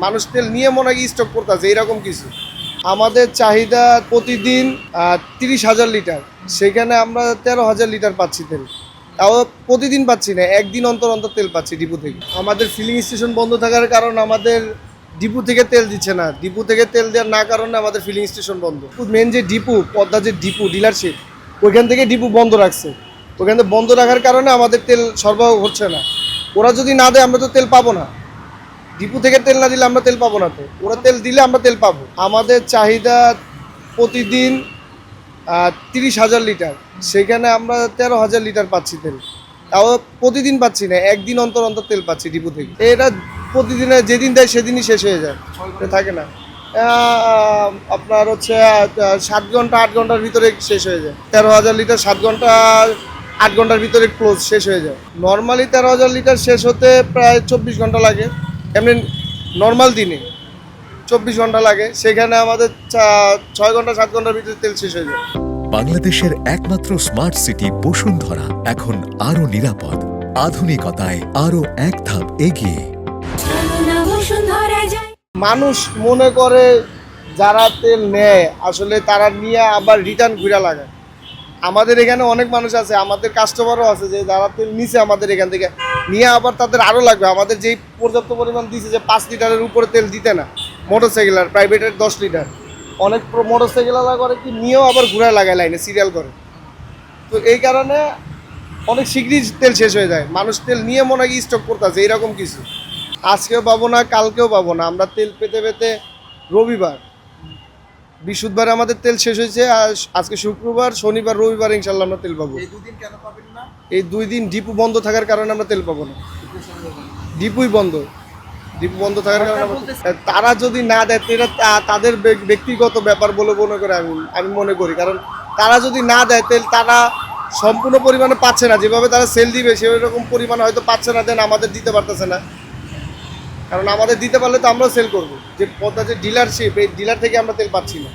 মানুষ তেল নিয়ে মনে হয় স্টক করতেছে এরকম কিছু। আমাদের চাহিদা প্রতিদিন 30,000 লিটার, সেখানে আমরা 13,000 লিটার পাচ্ছি তেল। তাও প্রতিদিন পাচ্ছি না, একদিন অন্তর অন্তর তেল পাচ্ছি ডিপো থেকে। আমাদের ফিলিং স্টেশন বন্ধ থাকার কারণ আমাদের ডিপো থেকে তেল দিচ্ছে না, ডিপো থেকে তেল দেওয়ার না কারণে আমাদের ফিলিং স্টেশন বন্ধ। মেন যে ডিপো, পদ্মা যে ডিপো ডিলারশিপ, ওইখান থেকে ডিপো বন্ধ রাখছে। ওইখান থেকে বন্ধ রাখার কারণে আমাদের তেল সরবরাহ হচ্ছে না। ওরা যদি না দেয় আমরা তো তেল পাবো না। ডিপো থেকে তেল না দিলে আমরা তেল পাবো না, তো ওরা তেল দিলে আমরা তেল পাবো। আমাদের চাহিদা প্রতিদিন 30,000 লিটার, সেখানে আমরা 13,000 লিটার পাচ্ছি তেল। তাও প্রতিদিন পাচ্ছি না, একদিন অন্তর অন্তর তেল পাচ্ছি ডিপো থেকে। এটা প্রতিদিনে যেদিন দেয় সেদিনই শেষ হয়ে যায়, থাকে না। আপনার হচ্ছে 7 ঘন্টা 8 ঘন্টার ভিতরে শেষ হয়ে যায়। 13,000 লিটার 7 ঘন্টা 8 ঘন্টার ভিতরে ক্লোজ শেষ হয়ে যায়। নর্মালি 13,000 লিটার শেষ হতে প্রায় 24 ঘন্টা লাগে। এমনি নর্মাল দিনে 24 ঘন্টা লাগে, সেখানে আমাদের 6 ঘন্টা 7 ঘন্টার ভিতরে তেল শেষ হয়ে যায়। বাংলাদেশের একমাত্র স্মার্ট সিটি বসুন্ধরা এখন আরো নিরাপদ, আধুনিকতায় আরো এক ধাপ এগিয়ে। মানুষ মনে করে যারা তেল নেয় আসলে তারা নিয়ে আবার রিটার্ন ঘুরে লাগায়। আমাদের এখানে অনেক মানুষ আছে, আমাদের কাস্টমারও আছে যে যারা তেল নিছে আমাদের এখান থেকে নিয়ে আবার তাদের আরও লাগবে। আমাদের যেই পর্যাপ্ত পরিমাণ দিছে যে 5 লিটারের উপরে তেল দিতে না, মোটরসাইকেল আর প্রাইভেটের 10 লিটার। অনেক মোটরসাইকেলওয়ালা করে কি নিয়েও আবার ঘুরায় লাগায়, লাইনে সিরিয়াল করে। তো এই কারণে অনেক শীঘ্রই তেল শেষ হয়ে যায়। মানুষ তেল নিয়ে মনে হয় স্টক করতেছে এরকম কিছু। আজকেও পাবো না, কালকেও পাবো না। আমরা তেল পেতে পেতে রবিবার, বৃহস্পতিবার আমাদের তেল শেষ হয়েছে, আর আজকে শুক্রবার, শনিবার, রবিবার ইনশাল্লাহ আমরা তেল পাবো। এই দুদিন কেন পাবেন না? এই 2 দিন ডিপো বন্ধ থাকার কারণে আমরা তেল পাবো না। ডিপোই বন্ধ, ডিপো বন্ধ থাকার কারণে তারা যদি না দেয়, এটা তাদের ব্যক্তিগত ব্যাপার বলে মনে করে আমি মনে করি। কারণ তারা যদি না দেয় তেল, তারা সম্পূর্ণ পরিমাণে পাচ্ছে না। যেভাবে তারা সেল দিবে সেরকম পরিমাণে হয়তো পাচ্ছে না, দেন আমাদের দিতে পারতেছে না। কারণ আমাদের দিতে পারলে তো আমরাও সেল করবো। যে পদ্মা যে ডিলারশিপ, এই ডিলার থেকে আমরা তেল পাচ্ছি না।